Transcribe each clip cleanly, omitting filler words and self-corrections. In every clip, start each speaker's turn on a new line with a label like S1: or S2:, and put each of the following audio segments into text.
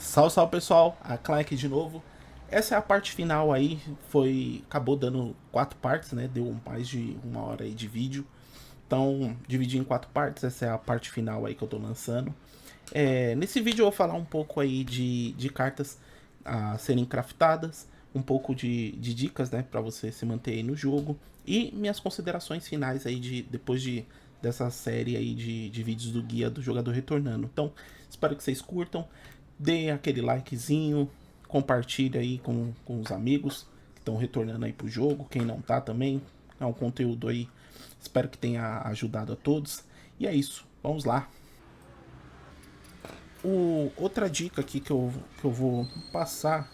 S1: Salve, salve pessoal, a Clan aqui de novo. Essa é a parte final aí, acabou dando 4 partes, né? Deu mais de 1 hora aí de vídeo. Então, dividi em 4 partes, essa é a parte final aí que eu tô lançando. Nesse vídeo eu vou falar um pouco aí de cartas a serem craftadas, um pouco de dicas, né, pra você se manter aí no jogo. E minhas considerações finais aí dessa série aí de vídeos do guia do jogador retornando. Então, espero que vocês curtam. Dê aquele likezinho, compartilhe aí com os amigos que estão retornando aí pro jogo, quem não tá também. É um conteúdo aí, espero que tenha ajudado a todos. E é isso, vamos lá. Outra dica aqui que eu vou passar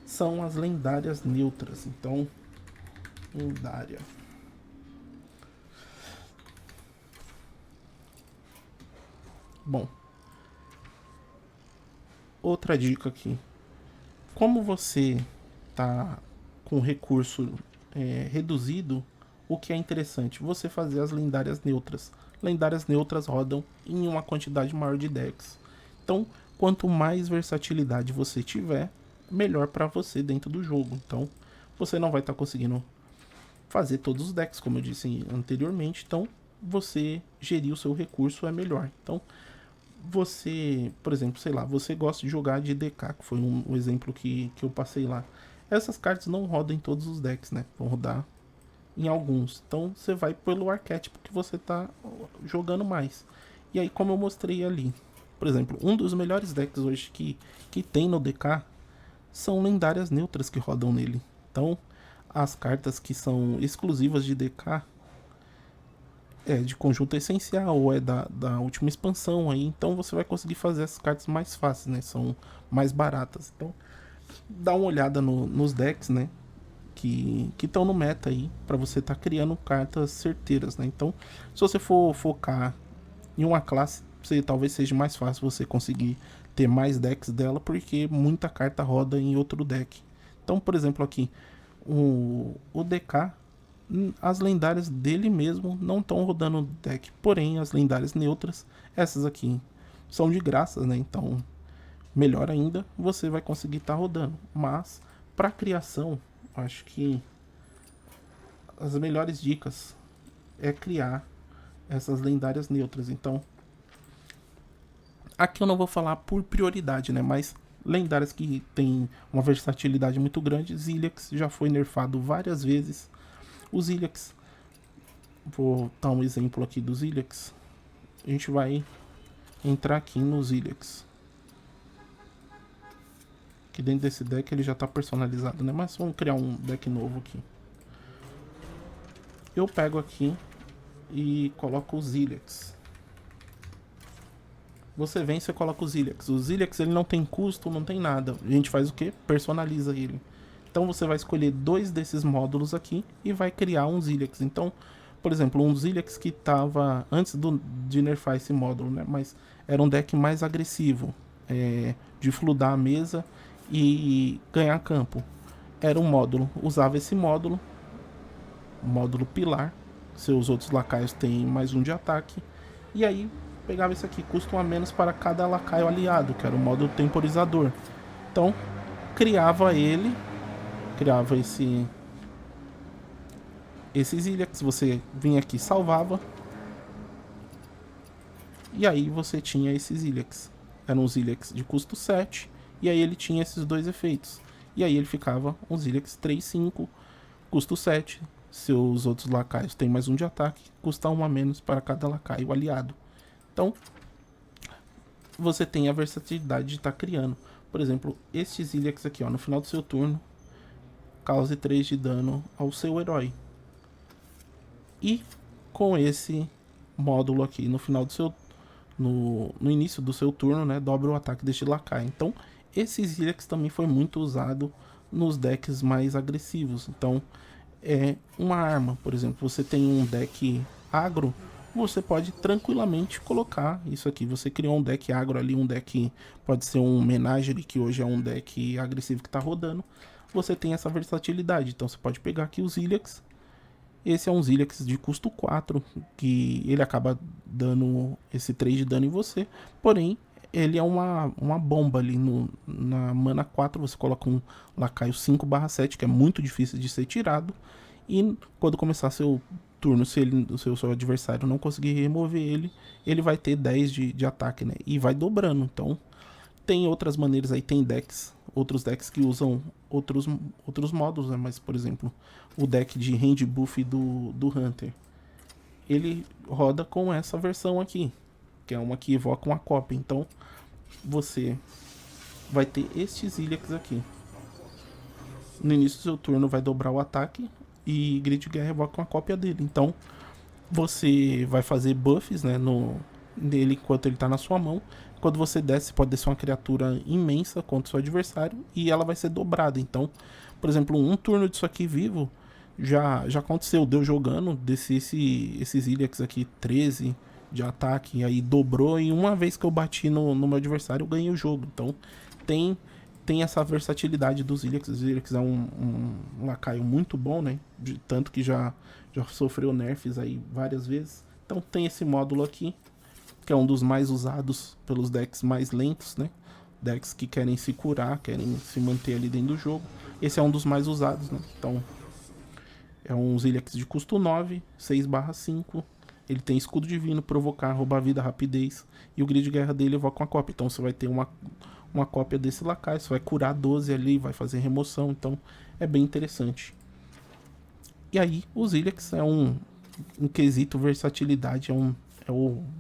S1: são as lendárias neutras. Então, lendária. Bom, outra dica aqui. Como você tá com recurso reduzido, o que é interessante? Você fazer as lendárias neutras. Lendárias neutras rodam em uma quantidade maior de decks. Então, quanto mais versatilidade você tiver, melhor para você dentro do jogo. Então, você não vai estar conseguindo fazer todos os decks, como eu disse anteriormente. Então, você gerir o seu recurso é melhor. Então, você, por exemplo, sei lá, você gosta de jogar de DK, que foi um exemplo que eu passei lá. Essas cartas não rodam em todos os decks, né? Vão rodar em alguns. Então você vai pelo arquétipo que você tá jogando mais. E aí, como eu mostrei ali, por exemplo, um dos melhores decks hoje que tem no DK são lendárias neutras que rodam nele. Então, as cartas que são exclusivas de DK é de conjunto essencial ou é da última expansão aí, então você vai conseguir fazer essas cartas mais fáceis, né? São mais baratas. Então, dá uma olhada nos decks, né? Que estão no meta aí, para você estar criando cartas certeiras, né? Então, se você for focar em uma classe, talvez seja mais fácil você conseguir ter mais decks dela, porque muita carta roda em outro deck. Então, por exemplo, aqui, o DK, as lendárias dele mesmo não estão rodando no deck, porém as lendárias neutras, essas aqui, são de graça, né? Então, melhor ainda, você vai conseguir estar rodando. Mas, para criação, acho que as melhores dicas é criar essas lendárias neutras. Então, aqui eu não vou falar por prioridade, né? Mas lendárias que tem uma versatilidade muito grande. Zilliax já foi nerfado várias vezes. O Zilliax, vou dar um exemplo aqui do Zilliax. A gente vai entrar aqui no Zilliax. Que dentro desse deck ele já está personalizado, né? Mas vamos criar um deck novo aqui. Eu pego aqui e coloco o Zilliax. Você vem e você coloca o Zilliax. O Zilliax ele não tem custo, não tem nada. A gente faz o que? Personaliza ele. Então você vai escolher 2 desses módulos aqui e vai criar um Zilliax. Então, por exemplo, um Zilliax que estava antes de nerfar esse módulo, né? Mas era um deck mais agressivo, de fludar a mesa e ganhar campo. Era um módulo, usava esse módulo pilar. Seus outros lacaios têm mais um de ataque. E aí pegava esse aqui, custa 1 a menos para cada lacaio aliado, que era o módulo temporizador. Então, criava esses Zilliax, você vinha aqui, salvava, e aí você tinha esses Zilliax. Era um Zilliax de custo 7, e aí ele tinha esses 2 efeitos. E aí ele ficava um Zilliax 3/5, custo 7. Seus outros lacaios têm mais um de ataque, custa 1 a menos para cada lacaio aliado. Então, você tem a versatilidade de estar criando. Por exemplo, este Zilliax aqui, ó, no final do seu turno, cause 3 de dano ao seu herói. E com esse módulo aqui no final do seu no início do seu turno, né, dobra o ataque deste lacaio. Então, esse Zilliax também foi muito usado nos decks mais agressivos. Então, é uma arma, por exemplo, você tem um deck agro, você pode tranquilamente colocar isso aqui. Você criou um deck agro ali, um deck pode ser um Menagerie, que hoje é um deck agressivo que está rodando. Você tem essa versatilidade, então você pode pegar aqui os Zilliax. Esse é um Zilliax de custo 4, que ele acaba dando esse 3 de dano em você, porém ele é uma bomba ali na mana 4, você coloca um lacaio 5/7, que é muito difícil de ser tirado, e quando começar seu turno, se ele, o seu adversário não conseguir remover ele, ele vai ter 10 de ataque, né? E vai dobrando. Então, tem outras maneiras aí, tem decks, outros decks que usam outros modos, né? Mas, por exemplo, o deck de hand buff do Hunter, ele roda com essa versão aqui, que é uma que evoca uma cópia. Então, você vai ter estes Illiacs aqui. No início do seu turno vai dobrar o ataque e Grito de Guerra evoca uma cópia dele. Então, você vai fazer buffs, né, nele enquanto ele tá na sua mão. Quando você desce, pode descer uma criatura imensa contra o seu adversário e ela vai ser dobrada. Então, por exemplo, um turno disso aqui vivo já aconteceu. Deu jogando, desci esses Illiacs aqui, 13 de ataque, e aí dobrou. E uma vez que eu bati no meu adversário, eu ganhei o jogo. Então, tem essa versatilidade dos Illiacs. Os Illiacs é um lacaio muito bom, né? Tanto que já sofreu nerfs aí várias vezes. Então tem esse módulo aqui, que é um dos mais usados pelos decks mais lentos, né? Decks que querem se curar, querem se manter ali dentro do jogo. Esse é um dos mais usados, né? Então, é um Illiacs de custo 9, 6/5. Ele tem escudo divino, provocar, roubar vida, rapidez. E o grid de guerra dele evoca uma cópia. Então você vai ter uma cópia desse lacaio. Você vai curar 12 ali, vai fazer remoção. Então é bem interessante. E aí, os Illiacs é um quesito versatilidade.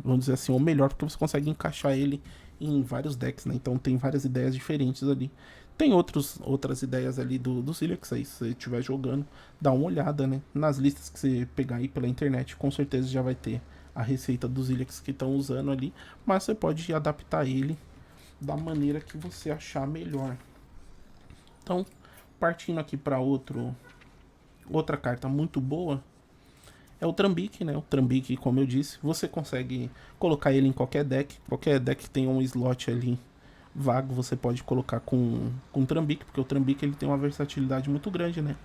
S1: Vamos dizer assim, o melhor, porque você consegue encaixar ele em vários decks, né? Então tem várias ideias diferentes ali. Tem outras ideias ali dos Illiacs aí, se você estiver jogando, dá uma olhada, né? Nas listas que você pegar aí pela internet, com certeza já vai ter a receita dos Illiacs que estão usando ali, mas você pode adaptar ele da maneira que você achar melhor. Então, partindo aqui para outra carta muito boa, é o Trambique, né? O Trambique, como eu disse, você consegue colocar ele em qualquer deck que tenha um slot ali vago, você pode colocar com Trambique, porque o Trambique ele tem uma versatilidade muito grande, né?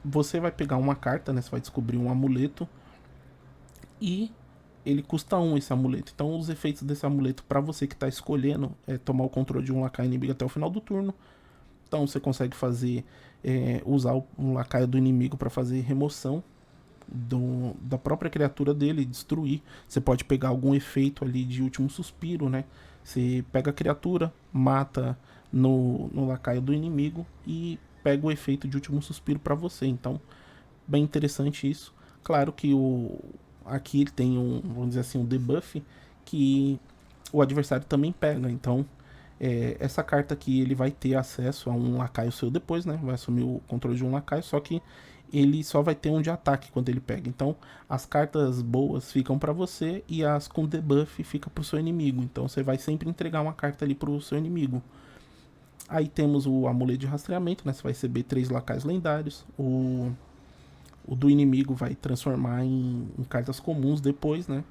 S1: Você vai pegar uma carta, né? Você vai descobrir um amuleto e ele custa 1 esse amuleto. Então os efeitos desse amuleto para você que tá escolhendo é tomar o controle de um lacaio inimigo até o final do turno. Então você consegue usar um lacaio do inimigo para fazer remoção da própria criatura dele, destruir. Você pode pegar algum efeito ali de último suspiro, né? Você pega a criatura, mata no lacaio do inimigo e pega o efeito de último suspiro para você. Então, bem interessante isso. Claro que aqui ele tem vamos dizer assim, um debuff que o adversário também pega. Então, essa carta aqui ele vai ter acesso a um lacaio seu depois, né? Vai assumir o controle de um lacaio, só que ele só vai ter um de ataque quando ele pega. Então, as cartas boas ficam para você e as com debuff fica pro seu inimigo. Então, você vai sempre entregar uma carta ali pro seu inimigo. Aí temos o amuleto de rastreamento, né? Você vai receber 3 lacaios lendários. O do inimigo vai transformar em cartas comuns depois, né?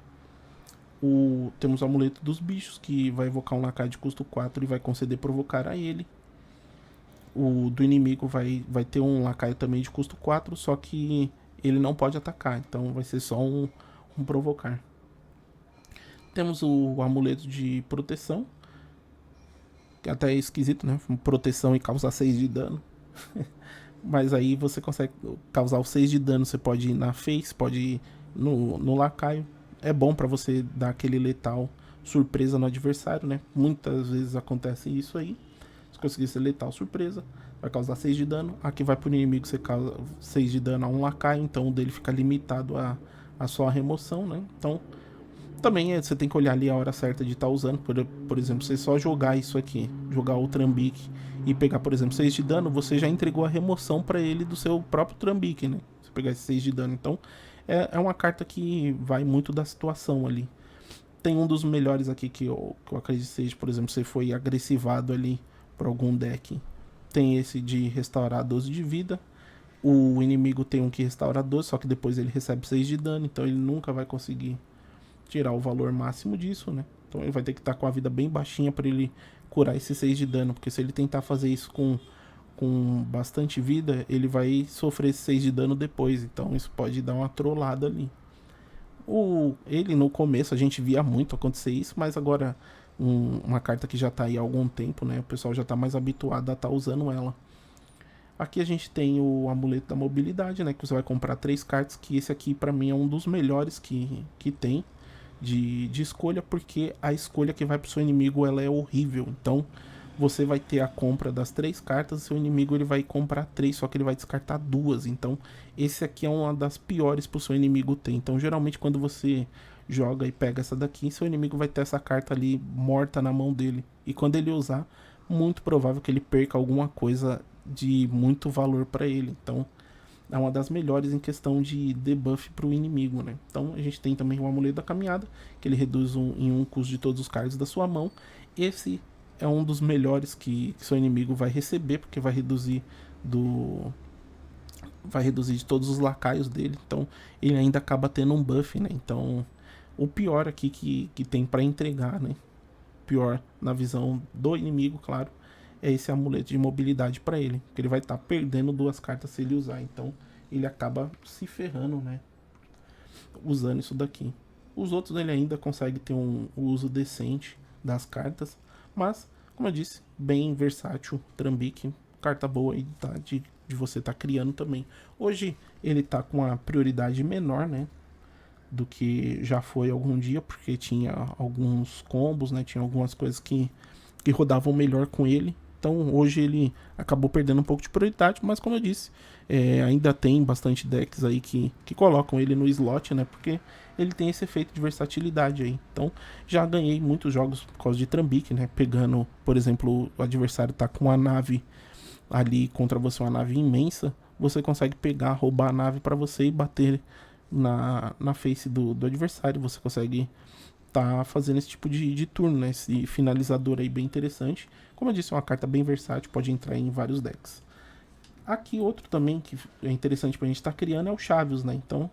S1: Temos o amuleto dos bichos, que vai evocar um lacaio de custo 4 e vai conceder provocar a ele. O do inimigo vai ter um lacaio também de custo 4, só que ele não pode atacar, então vai ser só um provocar. Temos o amuleto de proteção, que até é esquisito, né? Proteção e causar 6 de dano. Mas aí você consegue causar o 6 de dano, você pode ir na face, pode ir no lacaio. É bom pra você dar aquele letal surpresa no adversário, né? Muitas vezes acontece isso aí. Se conseguir ser letal surpresa, vai causar 6 de dano. Aqui vai pro inimigo, você causa 6 de dano a um lacaio, então o dele fica limitado a sua remoção, né? Então, também você tem que olhar ali a hora certa de estar usando. Por exemplo, você só jogar isso aqui, jogar o Trambique e pegar, por exemplo, 6 de dano, você já entregou a remoção para ele do seu próprio Trambique, né? Você pegar esse 6 de dano. Então, é uma carta que vai muito da situação ali. Tem um dos melhores aqui que eu acredito seja, por exemplo, você foi agressivado ali por algum deck. Tem esse de restaurar 12 de vida. O inimigo tem um que restaura 12, só que depois ele recebe 6 de dano, então ele nunca vai conseguir tirar o valor máximo disso, né? Então ele vai ter que estar com a vida bem baixinha para ele curar esse 6 de dano, porque se ele tentar fazer isso com bastante vida, ele vai sofrer esse 6 de dano depois, então isso pode dar uma trollada ali. Ele no começo a gente via muito acontecer isso, mas agora uma carta que já tá aí há algum tempo, né? O pessoal já tá mais habituado a estar usando ela. Aqui a gente tem o amuleto da mobilidade, né? Que você vai comprar 3 cartas, que esse aqui pra mim é um dos melhores que tem de escolha, porque a escolha que vai pro seu inimigo ela é horrível. Então você vai ter a compra das 3 cartas, seu inimigo ele vai comprar 3, só que ele vai descartar 2. Então esse aqui é uma das piores pro seu inimigo ter. Então geralmente quando você joga e pega essa daqui, seu inimigo vai ter essa carta ali morta na mão dele. E quando ele usar, muito provável que ele perca alguma coisa de muito valor para ele. Então é uma das melhores em questão de debuff para o inimigo, né? Então a gente tem também o amuleto da caminhada, que ele reduz em um custo de todos os cards da sua mão. Esse é um dos melhores que seu inimigo vai receber, porque vai reduzir de todos os lacaios dele. Então ele ainda acaba tendo um buff, né? Então o pior aqui que tem para entregar, né? Pior na visão do inimigo, claro, é esse amuleto de mobilidade para ele, porque ele vai estar perdendo 2 cartas se ele usar, então ele acaba se ferrando, né, usando isso daqui. Os outros ele ainda consegue ter um uso decente das cartas, mas, como eu disse, bem versátil, Trambique, carta boa aí tá, de você estar criando também. Hoje ele tá com a prioridade menor, né, do que já foi algum dia, porque tinha alguns combos, né, tinha algumas coisas que rodavam melhor com ele. Então hoje ele acabou perdendo um pouco de prioridade, mas como eu disse, ainda tem bastante decks aí que colocam ele no slot, né? Porque ele tem esse efeito de versatilidade aí. Então já ganhei muitos jogos por causa de Trambique, né? Pegando, por exemplo, o adversário tá com a nave ali contra você, uma nave imensa, você consegue pegar, roubar a nave para você e bater na face do adversário. Você consegue tá fazendo esse tipo de turno, né? Esse finalizador aí bem interessante. Como eu disse, é uma carta bem versátil, pode entrar em vários decks. Aqui outro também que é interessante pra gente estar criando é o Chaves, né? Então,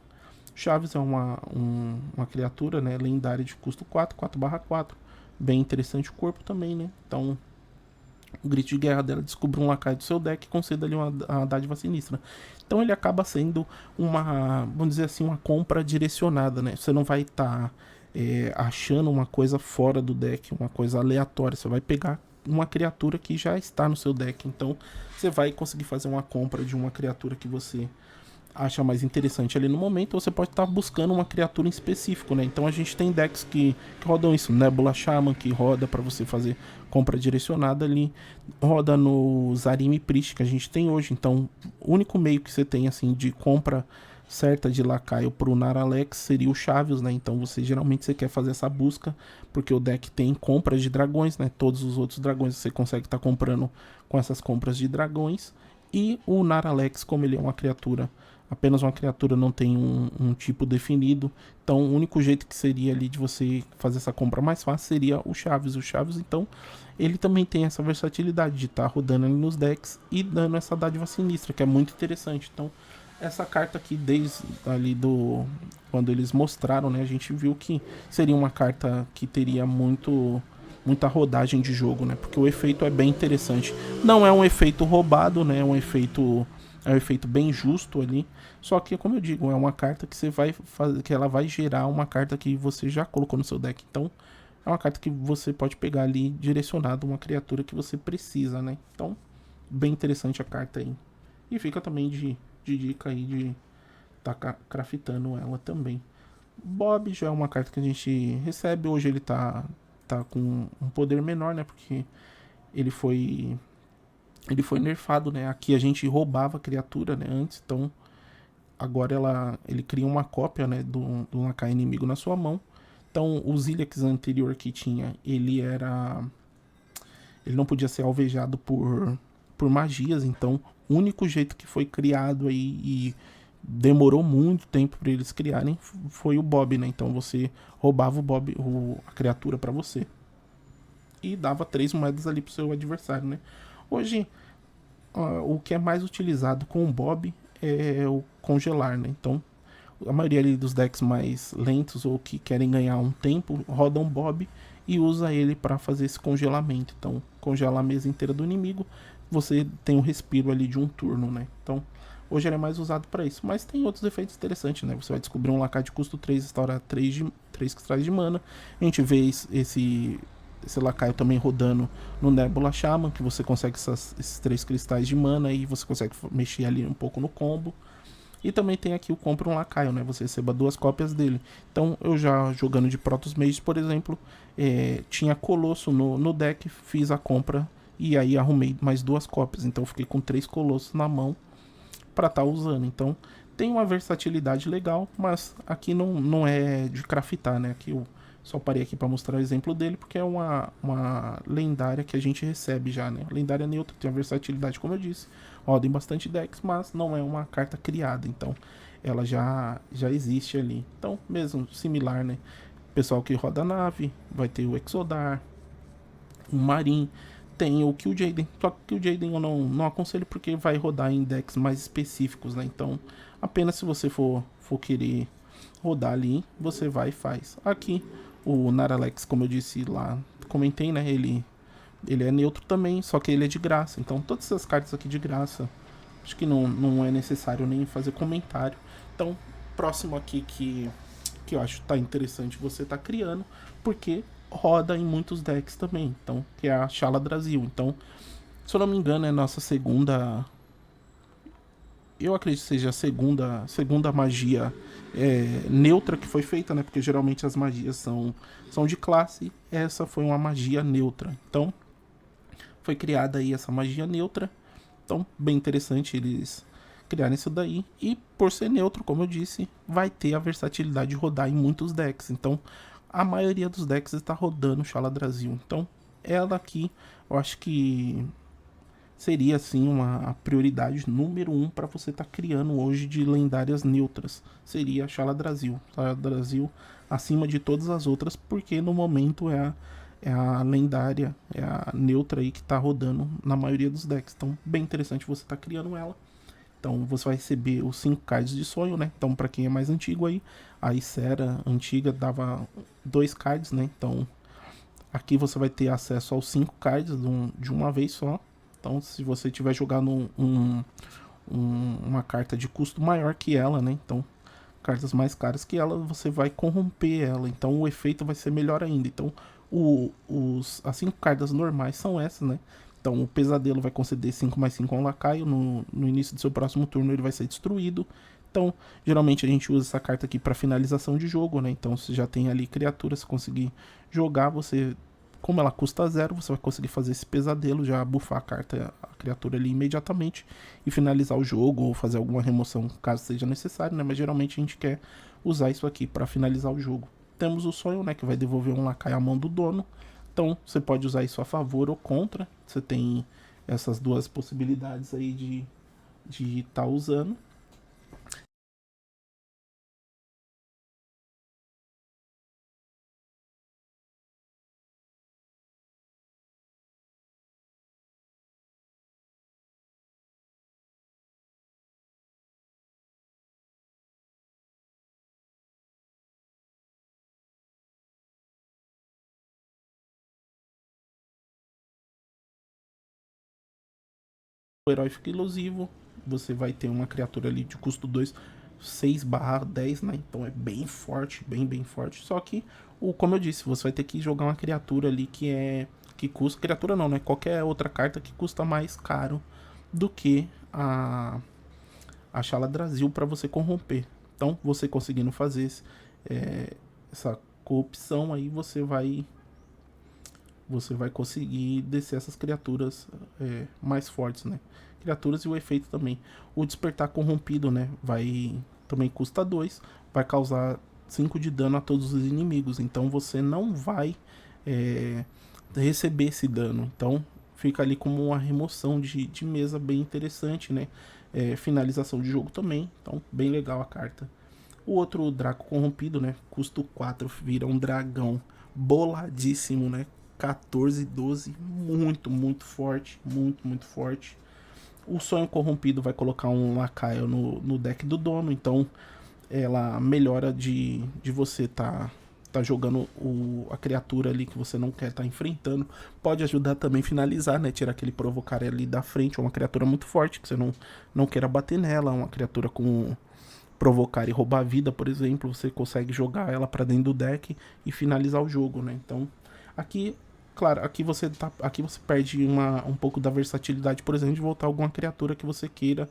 S1: Chaves é uma criatura, né, lendária de custo 4, 4/4. Bem interessante o corpo também, né? Então, o grito de guerra dela: descubra um lacaio do seu deck e conceda ali uma dádiva sinistra. Então ele acaba sendo uma, vamos dizer assim, uma compra direcionada, né? Você não vai estar achando uma coisa fora do deck, uma coisa aleatória. Você vai pegar uma criatura que já está no seu deck. Então você vai conseguir fazer uma compra de uma criatura que você acha mais interessante ali no momento, ou você pode estar buscando uma criatura em específico, né? Então a gente tem decks que rodam isso, Nebula Shaman, que roda para você fazer compra direcionada ali, roda no Zarimi Priest, que a gente tem hoje. Então o único meio que você tem assim de compra certa de lacaio pro Naralex seria o Chaves, né? Então você geralmente quer fazer essa busca, porque o deck tem compras de dragões, né? Todos os outros dragões você consegue estar comprando com essas compras de dragões. E o Naralex, como ele é uma criatura, apenas uma criatura, não tem um tipo definido, então o único jeito que seria ali de você fazer essa compra mais fácil seria o Chaves. O Chaves, então, ele também tem essa versatilidade de estar rodando ali nos decks e dando essa dádiva sinistra, que é muito interessante. Então essa carta aqui, desde ali quando eles mostraram, né, a gente viu que seria uma carta que teria muita rodagem de jogo, né? Porque o efeito é bem interessante. Não é um efeito roubado, né? É um efeito bem justo ali. Só que, como eu digo, é uma carta que você vai fazer, que ela vai gerar uma carta que você já colocou no seu deck. Então, é uma carta que você pode pegar ali direcionado uma criatura que você precisa, né? Então, bem interessante a carta aí. E fica também de dica aí de tá craftando ela também. Bob já é uma carta que a gente recebe. Hoje ele tá com um poder menor, né? Porque ele foi nerfado, né? Aqui a gente roubava a criatura, né? Antes, então agora ele cria uma cópia, né? Do lacaio inimigo na sua mão. Então o Zilix anterior que tinha, ele não podia ser alvejado por magias. Então o único jeito que foi criado aí e demorou muito tempo para eles criarem foi o Bob, né? Então você roubava o Bob, a criatura, para você e dava 3 moedas ali pro seu adversário, né? Hoje o que é mais utilizado com o Bob é o congelar, né? Então a maioria ali dos decks mais lentos ou que querem ganhar um tempo rodam Bob e usa ele para fazer esse congelamento. Então congela a mesa inteira do inimigo, você tem um respiro ali de um turno, né? Então hoje ele é mais usado para isso, mas tem outros efeitos interessantes, né? Você vai descobrir um lacaio de custo 3, restaura 3 cristais de mana. A gente vê esse lacaio também rodando no Nebula Shaman, que você consegue esses 3 cristais de mana e você consegue mexer ali um pouco no combo. E também tem aqui o compra um lacaio, né? Você receba 2 cópias dele. Então eu já jogando de Protoss Mages, por exemplo, tinha Colosso no deck, fiz a compra e aí arrumei mais 2 cópias. Então eu fiquei com 3 Colossos na mão para estar usando. Então tem uma versatilidade legal, mas aqui não é de craftar, né? Aqui eu só parei aqui para mostrar o exemplo dele, porque é uma lendária que a gente recebe já, né? Lendária neutra tem uma versatilidade, como eu disse, roda em bastante decks, mas não é uma carta criada, então ela já existe ali. Então, mesmo similar, né? Pessoal que roda nave, vai ter o Exodar, o Marin, tem o Kil'jaeden, só que o Kil'jaeden eu não aconselho porque vai rodar em decks mais específicos, né? Então, apenas se você for querer rodar ali, você vai e faz. Aqui, o Naralex, como eu disse lá, comentei, né? Ele é neutro também, só que ele é de graça. Então, todas essas cartas aqui de graça, acho que não é necessário nem fazer comentário. Então, próximo aqui que eu acho que tá interessante você tá criando, porque roda em muitos decks também, então, que é a Shala Brasil. Então, se eu não me engano, é nossa segunda, eu acredito que seja a segunda magia neutra que foi feita, né? Porque geralmente as magias são de classe, essa foi uma magia neutra. Então, foi criada aí essa magia neutra. Então, bem interessante eles criarem isso daí. E por ser neutro, como eu disse, vai ter a versatilidade de rodar em muitos decks. Então, a maioria dos decks está rodando Shala Brasil. Então, ela aqui, eu acho que seria assim uma prioridade número 1 para você estar criando hoje de lendárias neutras. Seria a Shala Brasil. Shala Brasil acima de todas as outras, porque no momento é a lendária, é a neutra aí que está rodando na maioria dos decks. Então, bem interessante você estar criando ela. Então, você vai receber os 5 cards de sonho, né? Então, para quem é mais antigo aí, a Ysera antiga dava 2 cards, né? Então, aqui você vai ter acesso aos 5 cards de uma vez só. Então, se você tiver jogando uma carta de custo maior que ela, né? Então, cartas mais caras que ela, você vai corromper ela. Então, o efeito vai ser melhor ainda. Então, as 5 cartas normais são essas, né? Então, o pesadelo vai conceder 5/5 a um lacaio. No início do seu próximo turno, ele vai ser destruído. Então, geralmente a gente usa essa carta aqui para finalização de jogo, né? Então, se já tem ali criaturas, se conseguir jogar, você, como ela custa 0, você vai conseguir fazer esse pesadelo, já buffar a criatura ali imediatamente e finalizar o jogo ou fazer alguma remoção caso seja necessário, né? Mas geralmente a gente quer usar isso aqui para finalizar o jogo. Temos o sonho, né? Que vai devolver um lacaio à mão do dono. Então, você pode usar isso a favor ou contra. Você tem essas duas possibilidades aí de estar usando. O herói fica ilusivo. Você vai ter uma criatura ali de custo 2, 6/10, né? Então é bem forte, bem forte. Só que, como eu disse, você vai ter que jogar uma criatura ali que custa. Criatura não, né? Qualquer outra carta que custa mais caro do que a Shala Brasil para você corromper. Então, você conseguindo fazer essa corrupção aí, você vai conseguir descer essas criaturas mais fortes, né? Criaturas e o efeito também. O despertar corrompido, né? Também custa 2, vai causar 5 de dano a todos os inimigos. Então você não vai receber esse dano. Então fica ali como uma remoção de mesa bem interessante, né? Finalização de jogo também. Então, bem legal a carta. O outro Draco Corrompido, né? Custo 4, vira um dragão boladíssimo, né? 14, 12, muito forte, muito forte. O Sonho Corrompido vai colocar um lacaio no deck do dono, então ela melhora de você tá jogando a criatura ali que você não quer estar enfrentando. Pode ajudar também a finalizar, né? Tirar aquele provocar ali da frente, uma criatura muito forte que você não queira bater nela, uma criatura com provocar e roubar a vida, por exemplo, você consegue jogar ela para dentro do deck e finalizar o jogo, né? Então, aqui Claro, aqui você perde um pouco da versatilidade, por exemplo, de voltar alguma criatura que você queira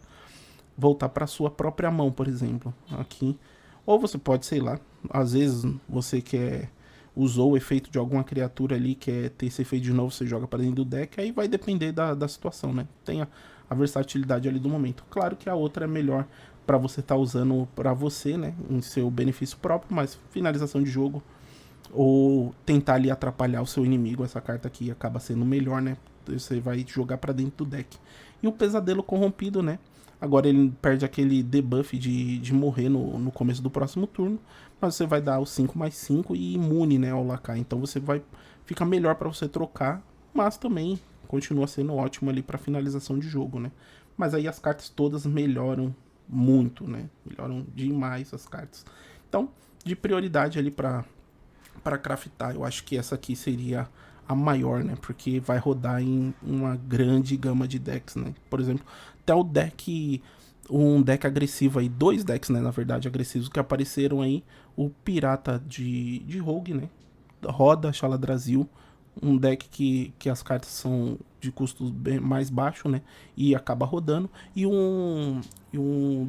S1: voltar para sua própria mão, por exemplo. Aqui. Ou você pode, sei lá, às vezes você quer usou o efeito de alguma criatura ali, quer ter esse efeito de novo, você joga para dentro do deck, aí vai depender da situação, né? Tem a versatilidade ali do momento. Claro que a outra é melhor para você estar usando para você, né, em seu benefício próprio, mas finalização de jogo ou tentar ali atrapalhar o seu inimigo, essa carta aqui acaba sendo melhor, né? Você vai jogar para dentro do deck. E o Pesadelo Corrompido, né? Agora ele perde aquele debuff de morrer no começo do próximo turno, mas você vai dar o 5/5 e imune, né, ao Lakai. Então você vai ficar melhor para você trocar, mas também continua sendo ótimo ali para finalização de jogo, né? Mas aí as cartas todas melhoram muito, né? Melhoram demais as cartas. Então, de prioridade ali para craftar, eu acho que essa aqui seria a maior, né? Porque vai rodar em uma grande gama de decks, né? Por exemplo, até o deck, um deck agressivo aí, dois decks, né? Na verdade, agressivos que apareceram aí, o Pirata de Rogue, né? Roda Xaladrasil, um deck que as cartas são de custos bem mais baixo, né? E acaba rodando. E um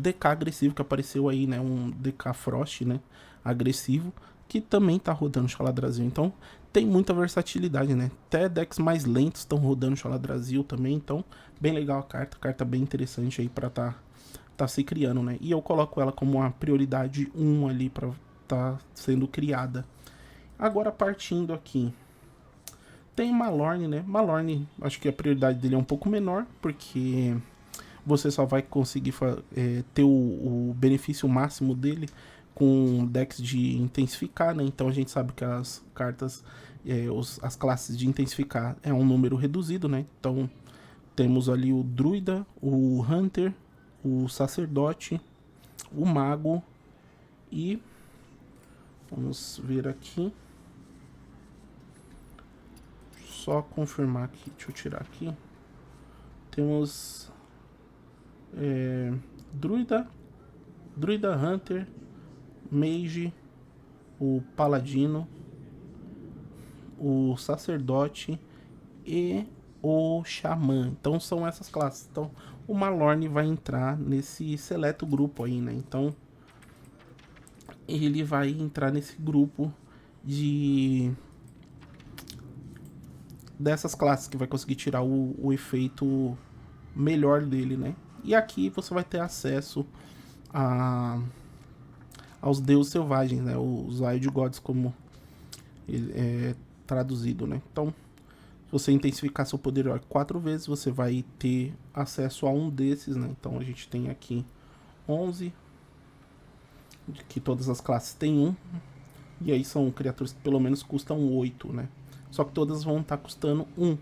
S1: DK agressivo que apareceu aí, né? Um DK Frost, né? Agressivo, que também tá rodando Xaladrasil. Então tem muita versatilidade, né? Até decks mais lentos estão rodando Xaladrasil também. Então, bem legal a carta bem interessante aí pra tá se criando, né? E eu coloco ela como uma prioridade 1 ali pra tá sendo criada. Agora partindo aqui, tem Malorne, né? Malorne, acho que a prioridade dele é um pouco menor, porque você só vai conseguir ter o benefício máximo dele com decks de intensificar, né? Então a gente sabe que as cartas, as classes de intensificar é um número reduzido, né? Então temos ali o druida, o hunter, o sacerdote, o mago e vamos ver aqui. Só confirmar aqui, deixa eu tirar aqui. Temos druida, hunter, mage, o paladino, o sacerdote e o xamã. Então são essas classes. Então o Malorne vai entrar nesse seleto grupo aí, né? Então ele vai entrar nesse grupo dessas classes que vai conseguir tirar o efeito melhor dele, né? E aqui você vai ter acesso aos deuses selvagens, né? Os Wild Gods, como ele é traduzido, né? Então, se você intensificar seu poder 4 vezes, você vai ter acesso a um desses, né? Então a gente tem aqui 11, que todas as classes têm um, e aí são criaturas que pelo menos custam 8, né? Só que todas vão estar custando 1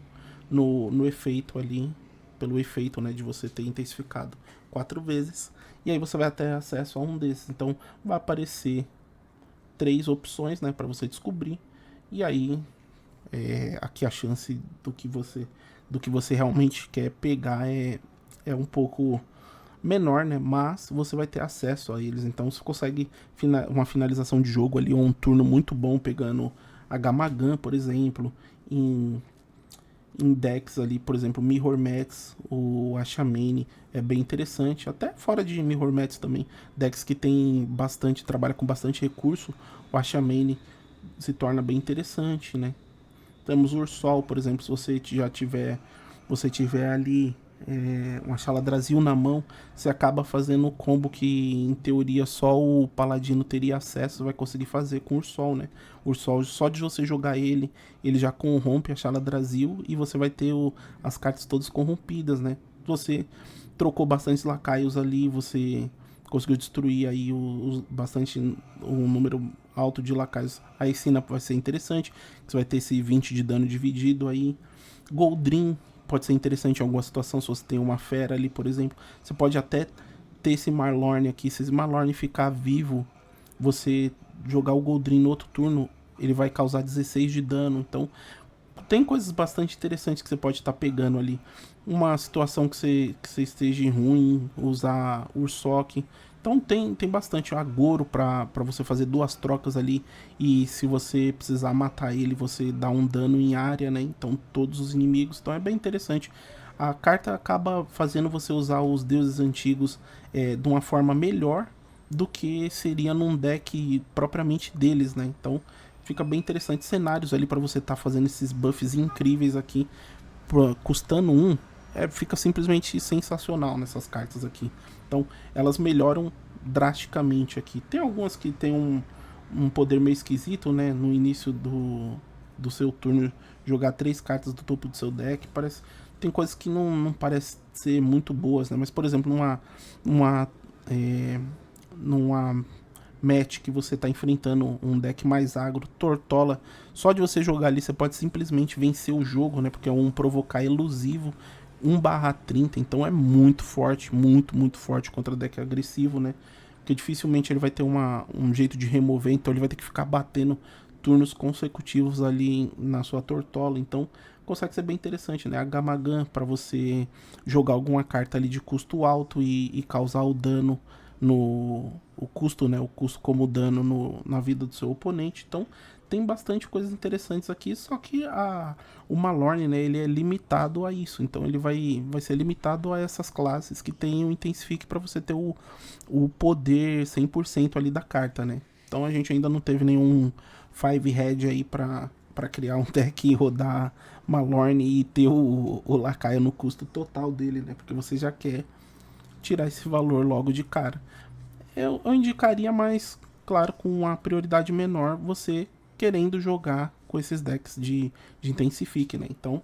S1: no efeito ali, pelo efeito, né, de você ter intensificado 4 vezes. E aí você vai ter acesso a um desses. Então vai aparecer 3 opções, né, para você descobrir. E aí aqui a chance do que você realmente quer pegar é um pouco menor, né? Mas você vai ter acesso a eles. Então você consegue uma finalização de jogo ali, ou um turno muito bom pegando a Gamagan, por exemplo, em decks ali, por exemplo, Mirror Mats, o Ashamane é bem interessante, até fora de Mirror Mats também, decks que tem trabalha com bastante recurso, o Ashamane se torna bem interessante, né? Temos o Ursol, por exemplo, se você já tiver ali uma Xaladrasil na mão, você acaba fazendo o combo que em teoria só o Paladino teria acesso, vai conseguir fazer com o Ursol, né? O Ursol, só de você jogar ele já corrompe a Xaladrasil e você vai ter as cartas todas corrompidas, né? Você trocou bastante lacaios ali, você conseguiu destruir aí um número alto de lacaios. A Escina vai ser interessante, você vai ter esse 20 de dano dividido aí. Goldrin pode ser interessante em alguma situação, se você tem uma fera ali, por exemplo. Você pode até ter esse Malorne aqui. Se esse Malorne ficar vivo, você jogar o Goldrin no outro turno, ele vai causar 16 de dano. Então, tem coisas bastante interessantes que você pode estar pegando ali. Uma situação que você esteja ruim, usar Ursoc Então tem bastante agouro pra você fazer 2 trocas ali. E se você precisar matar ele, você dá um dano em área, né? Então todos os inimigos. Então é bem interessante. A carta acaba fazendo você usar os deuses antigos de uma forma melhor do que seria num deck propriamente deles, né? Então fica bem interessante. Cenários ali pra você estar fazendo esses buffs incríveis aqui, custando um, fica simplesmente sensacional nessas cartas aqui. Então elas melhoram drasticamente aqui. Tem algumas que tem um poder meio esquisito, né? No início do seu turno, jogar 3 cartas do topo do seu deck. Tem coisas que não parecem ser muito boas, né? Mas, por exemplo, numa match que você tá enfrentando um deck mais agro, Tortola, só de você jogar ali, você pode simplesmente vencer o jogo, né? Porque é um provocar elusivo 1/30, então é muito forte, muito forte contra deck agressivo, né? Porque dificilmente ele vai ter um jeito de remover, então ele vai ter que ficar batendo turnos consecutivos ali na sua Tortola, então consegue ser bem interessante, né? A Gamagan para você jogar alguma carta ali de custo alto e causar o dano no o custo, né? O custo como dano na vida do seu oponente. Então tem bastante coisas interessantes aqui, só que o Malorne, né, ele é limitado a isso, então ele vai ser limitado a essas classes que tem o Intensifique para você ter o poder 100% ali da carta, né. Então a gente ainda não teve nenhum 5-head aí para criar um deck e rodar Malorne e ter o lacaio no custo total dele, né, porque você já quer tirar esse valor logo de cara. Eu indicaria mais, claro, com uma prioridade menor, você querendo jogar com esses decks de Intensifique, né? Então,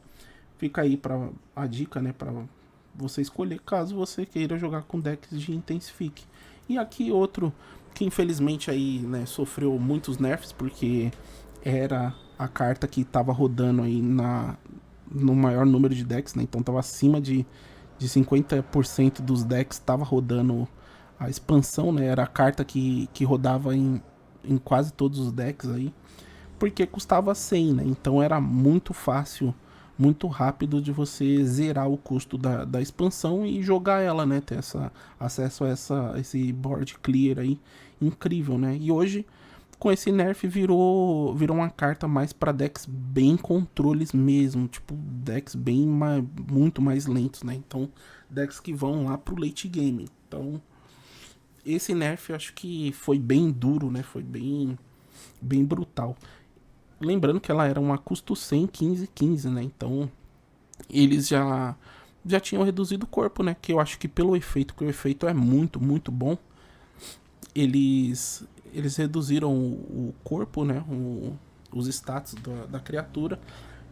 S1: fica aí para a dica, né? Para você escolher caso você queira jogar com decks de Intensifique. E aqui outro que infelizmente aí, né, sofreu muitos nerfs, porque era a carta que estava rodando aí no maior número de decks, né? Então estava acima de 50% dos decks estava rodando a expansão, né? Era a carta que rodava em quase todos os decks aí, porque custava 100, né? Então era muito fácil, muito rápido de você zerar o custo da expansão e jogar ela, né? Ter acesso a esse board clear aí, incrível, né? E hoje, com esse nerf, virou uma carta mais para decks bem controles mesmo, tipo decks muito mais lentos, né? Então, decks que vão lá pro late game. Então, esse nerf eu acho que foi bem duro, né? Foi bem brutal. Lembrando que ela era uma custo 100, 15, 15, né? Então, eles já tinham reduzido o corpo, né? Que eu acho que pelo efeito, que o efeito é muito bom, eles reduziram o corpo, né? Os status da criatura.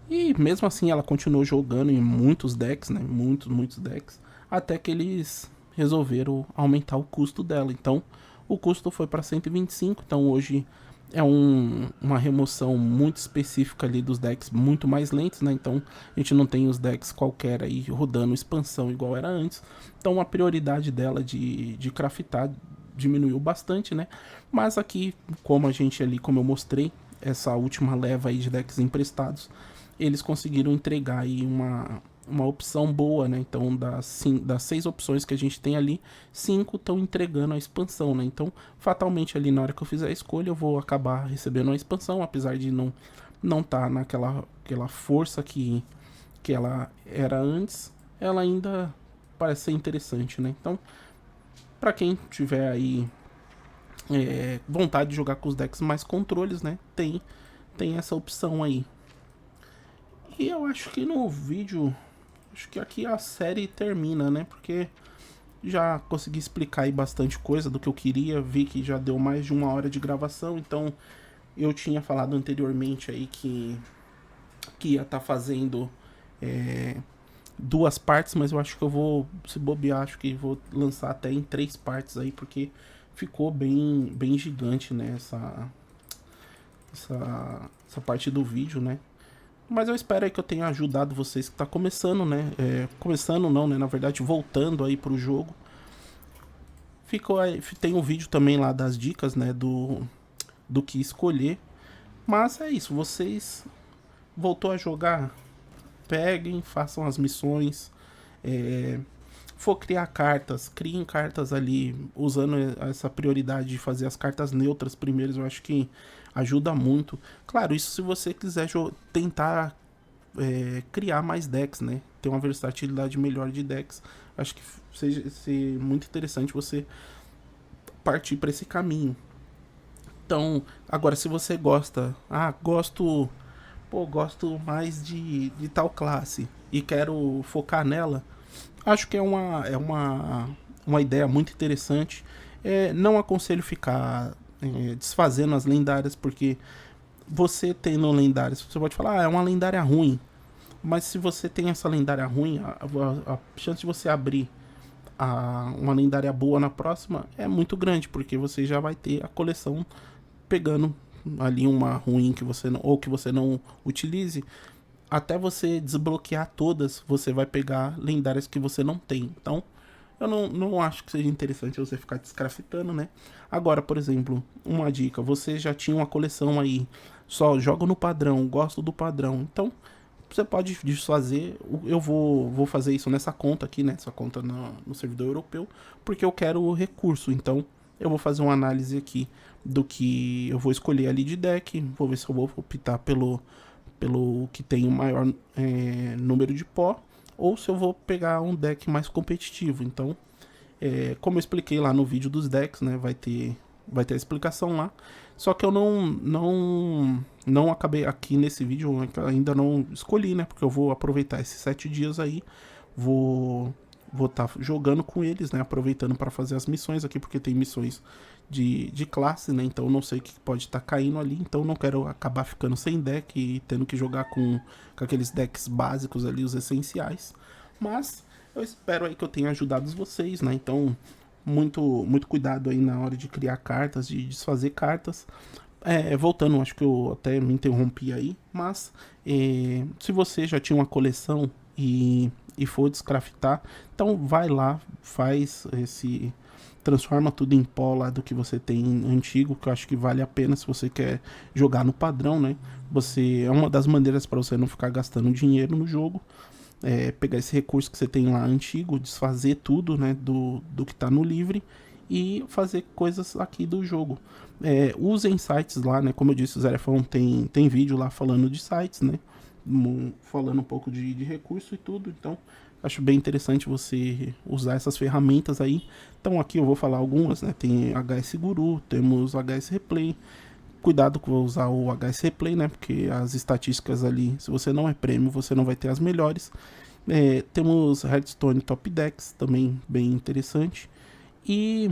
S1: E mesmo assim ela continuou jogando em muitos decks, né? Muitos decks. Até que eles resolveram aumentar o custo dela. Então o custo foi para 125. Então hoje é uma remoção muito específica ali dos decks muito mais lentos, né? Então a gente não tem os decks qualquer aí rodando expansão igual era antes. Então a prioridade dela de craftar diminuiu bastante, né? Mas aqui, como eu mostrei, essa última leva aí de decks emprestados, eles conseguiram entregar aí uma opção boa, né? Então, das 6 opções que a gente tem ali, 5 estão entregando a expansão, né? Então, fatalmente ali na hora que eu fizer a escolha, eu vou acabar recebendo a expansão, apesar de não tá aquela força que ela era antes, ela ainda parece ser interessante, né? Então, para quem tiver aí vontade de jogar com os decks mais controles, né? Tem essa opção aí. E eu acho que no vídeo, acho que aqui a série termina, né? Porque já consegui explicar aí bastante coisa do que eu queria. Vi que já deu mais de 1 hora de gravação, então eu tinha falado anteriormente aí que ia estar fazendo 2 partes, mas eu acho que eu vou, se bobear, acho que vou lançar até em 3 partes aí, porque ficou bem gigante, né, essa parte do vídeo, né. Mas eu espero aí que eu tenha ajudado vocês que tá começando, né, começando não, né, na verdade voltando aí pro jogo. Ficou aí, tem um vídeo também lá das dicas, né, do que escolher. Mas é isso, vocês voltou a jogar, peguem, façam as missões, for criar cartas, criem cartas ali usando essa prioridade de fazer as cartas neutras primeiro, eu acho que ajuda muito. Claro, isso se você quiser tentar criar mais decks, né? Ter uma versatilidade melhor de decks. Acho que seja muito interessante você partir para esse caminho. Então, agora se você gosta, gosto mais de tal classe e quero focar nela, acho que uma ideia muito interessante. Não aconselho ficar desfazendo as lendárias, porque você tendo lendárias, você pode falar, é uma lendária ruim. Mas se você tem essa lendária ruim, a chance de você abrir uma lendária boa na próxima é muito grande, porque você já vai ter a coleção pegando ali uma ruim que você não, ou que você não utilize. Até você desbloquear todas, você vai pegar lendárias que você não tem. Então, eu não acho que seja interessante você ficar descraftando, né? Agora, por exemplo, uma dica: você já tinha uma coleção aí, só joga no padrão, gosto do padrão. Então, você pode desfazer. Eu vou fazer isso nessa conta aqui, né? Essa conta no servidor europeu, porque eu quero o recurso. Então, eu vou fazer uma análise aqui do que eu vou escolher ali de deck. Vou ver se eu vou optar pelo que tem o maior número de pó, ou se eu vou pegar um deck mais competitivo. Então, como eu expliquei lá no vídeo dos decks, né, vai ter a explicação lá. Só que eu não acabei aqui nesse vídeo, ainda não escolhi, né, porque eu vou aproveitar esses 7 dias aí, vou estar jogando com eles, né, aproveitando para fazer as missões aqui, porque tem missões de classe, né, então eu não sei o que pode estar caindo ali, então não quero acabar ficando sem deck e tendo que jogar com aqueles decks básicos ali, os essenciais. Mas eu espero aí que eu tenha ajudado vocês, né, então muito cuidado aí na hora de criar cartas, de desfazer cartas. Voltando, acho que eu até me interrompi aí, mas se você já tinha uma coleção e for descraftar, então vai lá, faz transforma tudo em pó lá do que você tem antigo, que eu acho que vale a pena se você quer jogar no padrão, né? É uma das maneiras para você não ficar gastando dinheiro no jogo. Pegar esse recurso que você tem lá antigo, desfazer tudo, né, do que está no livre e fazer coisas aqui do jogo. Usem sites lá, né, como eu disse, o Zerefão tem vídeo lá falando de sites, né, falando um pouco de recurso e tudo. Então acho bem interessante você usar essas ferramentas aí. Então aqui eu vou falar algumas, né, tem HS Guru, temos HS Replay. Cuidado com usar o HS Replay, né? Porque as estatísticas ali, se você não é prêmio, você não vai ter as melhores. Temos Hearthstone Top Decks, também bem interessante. E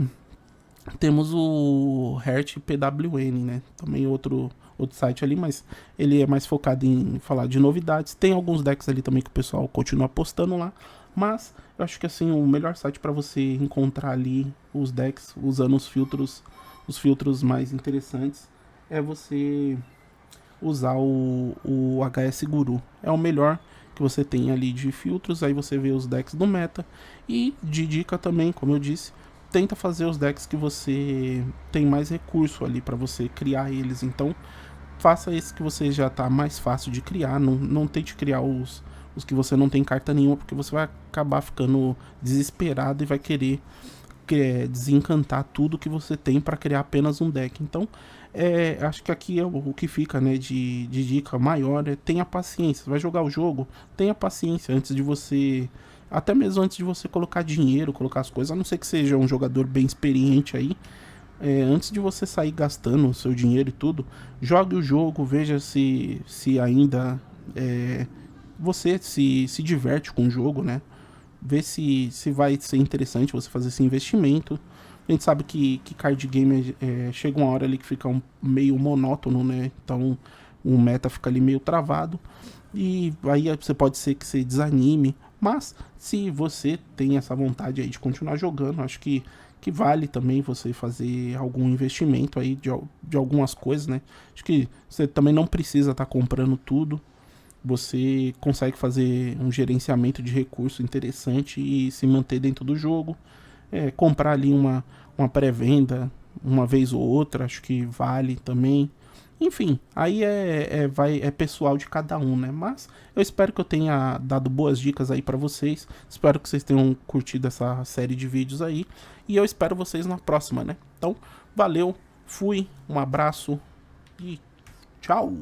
S1: temos o Heart PWN, né? Também outro site ali, mas ele é mais focado em falar de novidades. Tem alguns decks ali também que o pessoal continua postando lá. Mas eu acho que assim, o melhor site para você encontrar ali os decks usando os filtros mais interessantes é você usar o HS Guru. É o melhor que você tem ali de filtros, aí você vê os decks do meta. E de dica também, como eu disse, tenta fazer os decks que você tem mais recurso ali para você criar eles. Então, faça esse que você já tá mais fácil de criar. Não tente criar os que você não tem carta nenhuma, porque você vai acabar ficando desesperado e vai querer desencantar tudo que você tem para criar apenas um deck. Então, acho que aqui é o que fica, né, de dica maior, tenha paciência. Você vai jogar o jogo, tenha paciência antes de você, até mesmo antes de você colocar dinheiro, colocar as coisas, a não ser que seja um jogador bem experiente aí. Antes de você sair gastando o seu dinheiro e tudo, jogue o jogo, veja se ainda você se diverte com o jogo, né? Ver se vai ser interessante você fazer esse investimento. A gente sabe que card game chega uma hora ali que fica meio monótono, né? Então o meta fica ali meio travado. E aí você pode ser que você desanime. Mas se você tem essa vontade aí de continuar jogando, acho que vale também você fazer algum investimento aí de algumas coisas, né? Acho que você também não precisa estar comprando tudo. Você consegue fazer um gerenciamento de recurso interessante e se manter dentro do jogo. Comprar ali uma pré-venda uma vez ou outra, acho que vale também. Enfim, aí é pessoal de cada um, né? Mas eu espero que eu tenha dado boas dicas aí pra vocês. Espero que vocês tenham curtido essa série de vídeos aí. E eu espero vocês na próxima, né? Então, valeu, fui, um abraço e tchau!